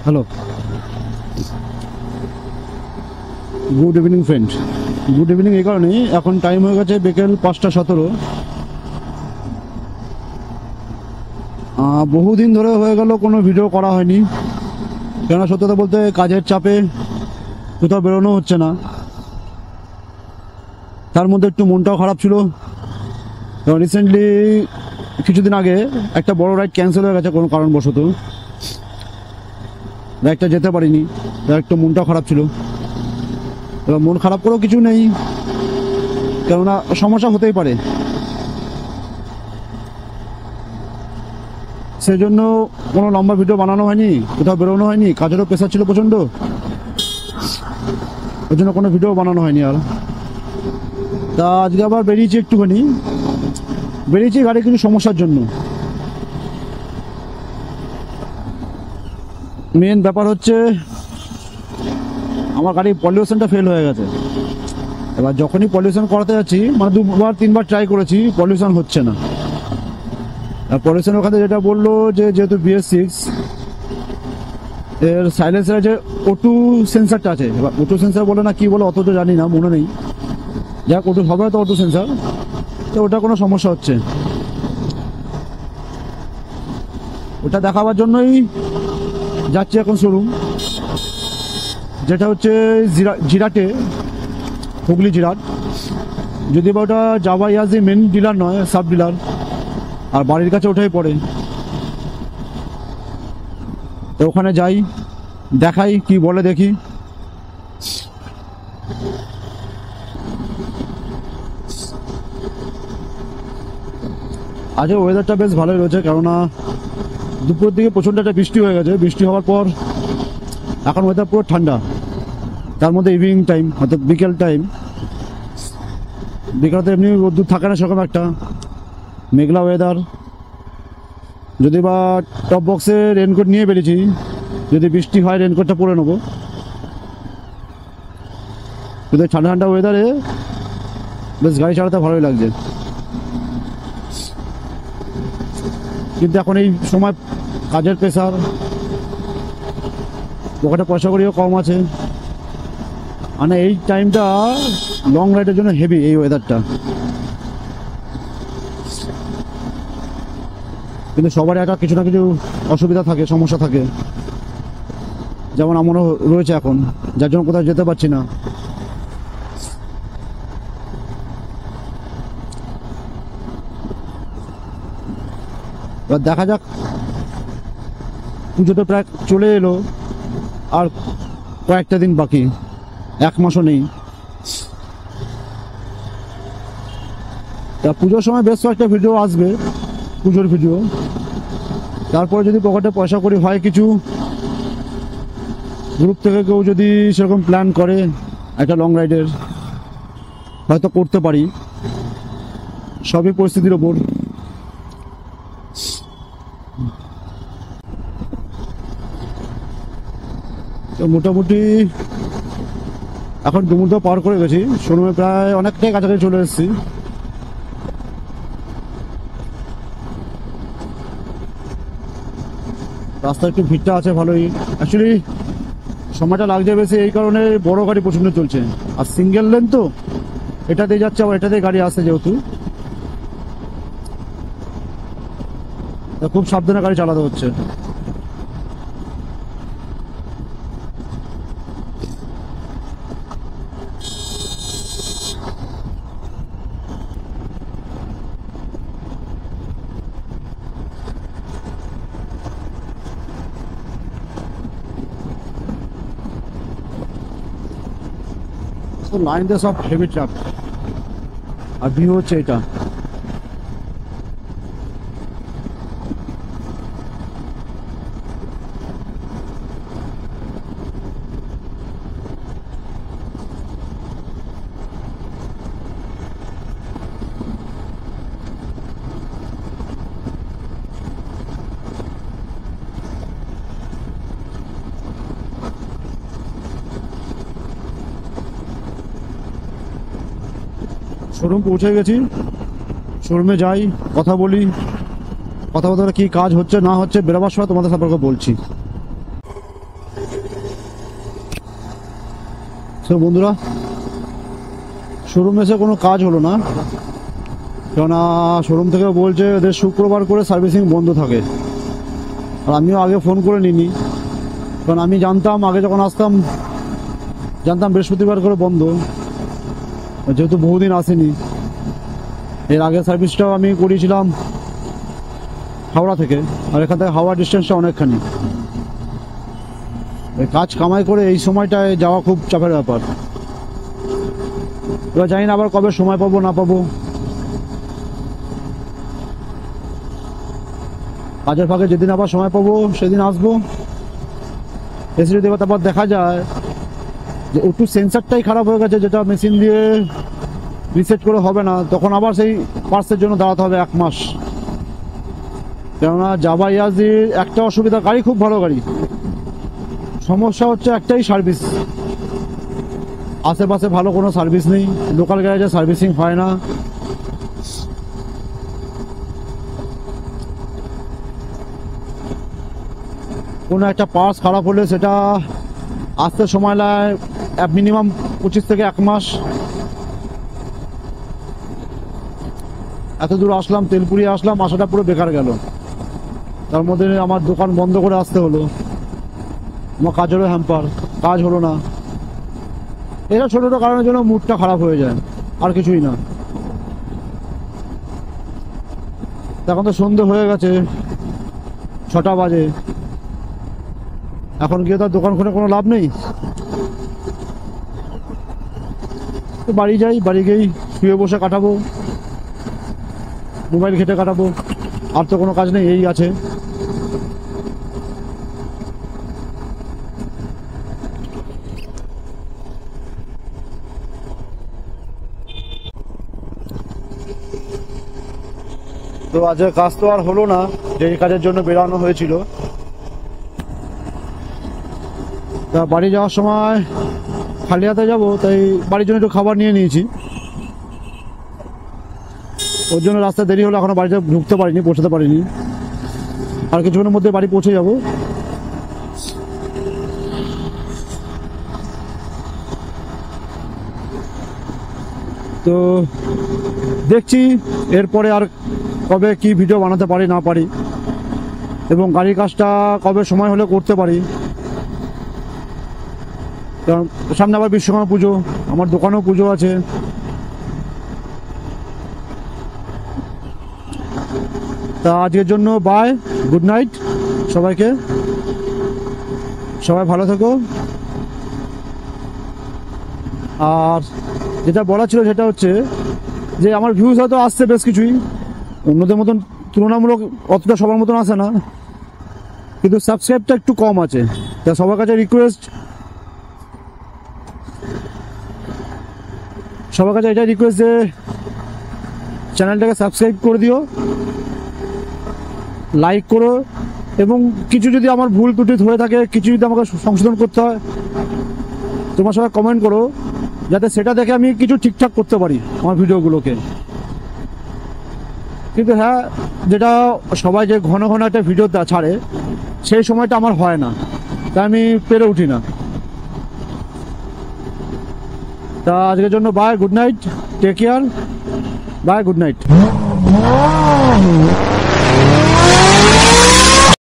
Hello, good evening friend. Good evening এই কারণেই, এখন টাইম হয়ে গেছে বিকেল 5:17। বহুদিন ধরে হয়ে গেল কোনো ভিডিও করা হয়নি, কেননা সত্যতা বলতে কাজের চাপে কোথাও বেরোনো হচ্ছে না। তার মধ্যে একটু মনটাও খারাপ ছিল। রিসেন্টলি কিছুদিন আগে একটা বড় রাইড ক্যান্সেল হয়ে গেছে কোনো কারণবশত, রাইডটা যেতে পারিনি, তার একটু মনটাও খারাপ ছিল। এবার মন খারাপ করেও কিছু নেই, কেননা সমস্যা হতেই পারে। সেই জন্য কোনো লম্বা ভিডিও বানানো হয়নি, কোথাও বেরোনো হয়নি, কাজেরও প্রেশার ছিল প্রচণ্ড, ওই জন্য কোনো ভিডিও বানানো হয়নি। আর তা আজকে আবার বেরিয়েছি, একটুখানি বেরিয়েছি গাড়ির কিছু সমস্যার জন্য। মেন ব্যাপার হচ্ছে আমার গাড়ির পলিউশনটা ফেল হয়ে গেছে। এবার যখনই পলিউশন করাতে যাচ্ছি, মানে 2-3বার ট্রাই করেছি, পলিউশন হচ্ছে না। আর পলিউশন ওখানে যেটা বললো যে যেহেতু BS6 এর সাইলেন্সারে যে O2 সেন্সারটা আছে, এবার O2 সেন্সার বলে না কি বলে অত তো জানি না, মনে নেই, যাক O2 হবে তো O2 সেন্সার, তো ওটা কোনো সমস্যা হচ্ছে। ওটা দেখাবার জন্যই যাচ্ছি এখন শোরুম, যেটা হচ্ছে জিরাটে, হুগলি জিরাট। যদি বা ওটা জাভা ইয়াজি মেন ডিলার নয়, সাব ডিলার, আর বাড়ির কাছে ওটাই পড়ে। তো ওখানে যাই, দেখাই কি বলে, দেখি। আজকে ওয়েদারটা বেশ ভালোই রয়েছে, কেননা দুপুর দিকে প্রচণ্ড একটা বৃষ্টি হয়ে গেছে। বৃষ্টি হওয়ার পর এখন ওয়েদার পুরো ঠান্ডা। তার মধ্যে ইভিনিং টাইম, অর্থাৎ বিকেল টাইম, বিকেলতে এমনি রোদ্দুর থাকে না সেরকম একটা, মেঘলা ওয়েদার। যদি বা টপ বক্সে রেনকোট নিয়ে বেরিয়েছি, যদি বৃষ্টি হয় রেনকোটটা পরে নেবো। কিন্তু ঠান্ডা ঠান্ডা ওয়েদারে বেশ গাড়ি চালাতে ভালোই লাগছে। কিন্তু এখন এই সময় কাজের প্রেশার, পকেটে পয়সা করিও কম আছে, মানে এই টাইমটা লং রাইডের জন্য হেভি এই ওয়েদারটা। কিন্তু সবার একটা কিছু না কিছু অসুবিধা থাকে, সমস্যা থাকে, যেমন আমারও রয়েছে এখন, যার জন্য কোথাও যেতে পারছি না। এবার দেখা যাক, পুজো তো প্রায় চলে এলো, আর কয়েকটা দিন বাকি, 1 মাসও নেই। তা পুজোর সময় বেশ কয়েকটা ভিডিও আসবে, পুজোর ভিডিও। তারপরে যদি পকেটে পয়সা করি হয় কিছু, গ্রুপ থেকে কেউ যদি সেরকম প্ল্যান করে একটা লং রাইডের, হয়তো করতে পারি, সবই পরিস্থিতির ওপর। তো মোটামুটি এখন ডুমুরদহ পার করে গেছি, শোরুমে প্রায় অনেকটাই কাছাকাছি চলে এসেছি। রাস্তায় একটু ভিড়টা আছে ভালোই, অ্যাকচুয়ালি সময়টা লাগছে বেশি, এই কারণে বড় গাড়ি প্রচন্ড চলছে, আর সিঙ্গেল লেন তো, এটাতে যাচ্ছে আবার এটাতে গাড়ি আসছে, যেহেতু খুব সাবধানে গাড়ি চালাতে হচ্ছে। লাইন দিয়ে সব হেভি ট্রাক, আর ভিউ হচ্ছে এটা। শোরুম পৌঁছে গেছি, শোরুমে যাই, কথা বলি, কথা বলতে কি কাজ হচ্ছে না হচ্ছে বেরোবার সময় তোমাদের সম্পর্কে বলছি। তো বন্ধুরা, শোরুম এসে কোনো কাজ হলো না, কেননা শোরুম থেকে বলছে এদের শুক্রবার করে সার্ভিসিং বন্ধ থাকে। আর আমিও আগে ফোন করে নিইনি, কারণ আমি জানতাম আগে যখন আসতাম জানতাম বৃহস্পতিবার করে বন্ধ, যেহেতু বহুদিন আসেনি। এর আগে সার্ভিসটাও আমি করিয়েছিলাম হাওড়া থেকে, আর এখান থেকে হাওড়া ডিস্টেন্সটা অনেকখানি। কাজ কামাই করে এই সময়টায় যাওয়া খুব চাপের ব্যাপার। এবার জানি না আবার কবে সময় পাবো না পাবো। কাজের ফাঁকে যেদিন আবার সময় পাবো সেদিন আসবো। এসে যদি তারপর দেখা যায় যে একটু সেন্সারটাই খারাপ হয়ে গেছে, যেটা মেশিন দিয়ে রিসেট করে হবে না, তখন আবার সেই পার্টসের জন্য দাঁড়াতে হবে 1 মাস। কেননা জাভা ইয়াজির একটা অসুবিধা, গাড়ি খুব ভালো গাড়ি, সমস্যা হচ্ছে একটাই, সার্ভিস। আশেপাশে ভালো কোনো সার্ভিস নেই, লোকাল গ্যারেজে সার্ভিসিং হয় না। কোনো একটা পার্টস খারাপ হলে সেটা আসতে সময় লাগে মিনিমাম 25 থেকে 1 মাস। এত দূর আসলাম, তেলপুরি আসলাম, আসাটা পুরো বেকার গেল। তার মধ্যে আমার দোকান বন্ধ করে আসতে হলো, আমার কাজেরও হ্যাম্পার, কাজ হলো না। এটা ছোট ছোট কারণের জন্য মুডটা খারাপ হয়ে যায়, আর কিছুই না। এখন তো সন্ধে হয়ে গেছে, 6টা বাজে। এখন গিয়ে তার দোকান খুলে কোনো লাভ নেই, তো বাড়ি যাই। বাড়ি গিয়েই শুয়ে বসে কাটাবো, মোবাইল ঘেটে কাটাবো, আর তো কোনো কাজ নেই, এই আছে। তো আজকে কাজ তো আর হলো না, যেই কাজের জন্য বেরানো হয়েছিল। তা বাড়ি যাওয়ার সময় খালি হাতে যাবো, তাই বাড়ির জন্য একটু খাবার নিয়ে নিয়েছি। ওর জন্য রাস্তা দেরি হলো, এখনো বাড়িতে ঢুকতে পারিনি, পৌঁছাতে পারিনি। আর কিছুক্ষণের মধ্যে বাড়ি পৌঁছে যাব। তো দেখছি এরপরে আর কবে কি ভিডিও বানাতে পারি না পারি, এবং গাড়ির কাজটা কবে সময় হলে করতে পারি। কারণ সামনে আবার বিশ্বকর্মা পুজো, আমার দোকানেও পুজো আছে। তা আজকের জন্য বাই, গুড নাইট সবাইকে, সবাই ভালো থেকো। আর যেটা বলা ছিল সেটা হচ্ছে যে আমার ভিউজ হয়তো আসছে বেশ কিছুই, অন্যদের মতন তুলনামূলক অতটা সবার মতন আসে না, কিন্তু সাবস্ক্রাইবটা একটু কম আছে। তা সবার কাছে রিকোয়েস্ট, সবার কাছে এটাই রিকোয়েস্ট যে চ্যানেলটাকে সাবস্ক্রাইব করে দিও, লাইক করো, এবং কিছু যদি আমার ভুল ত্রুটি হয়ে থাকে, কিছু যদি আমাকে সংশোধন করতে হয়, তোমার সবাই কমেন্ট করো, যাতে সেটা দেখে আমি কিছু ঠিকঠাক করতে পারি আমার ভিডিওগুলোকে। কিন্তু হ্যাঁ, যেটা সবাই যে ঘন ঘন একটা ভিডিও ছাড়ে, সেই সময়টা আমার হয় না, তাই আমি পেরে উঠি না। তা আজকের জন্য bye, good night, take care, bye, good night.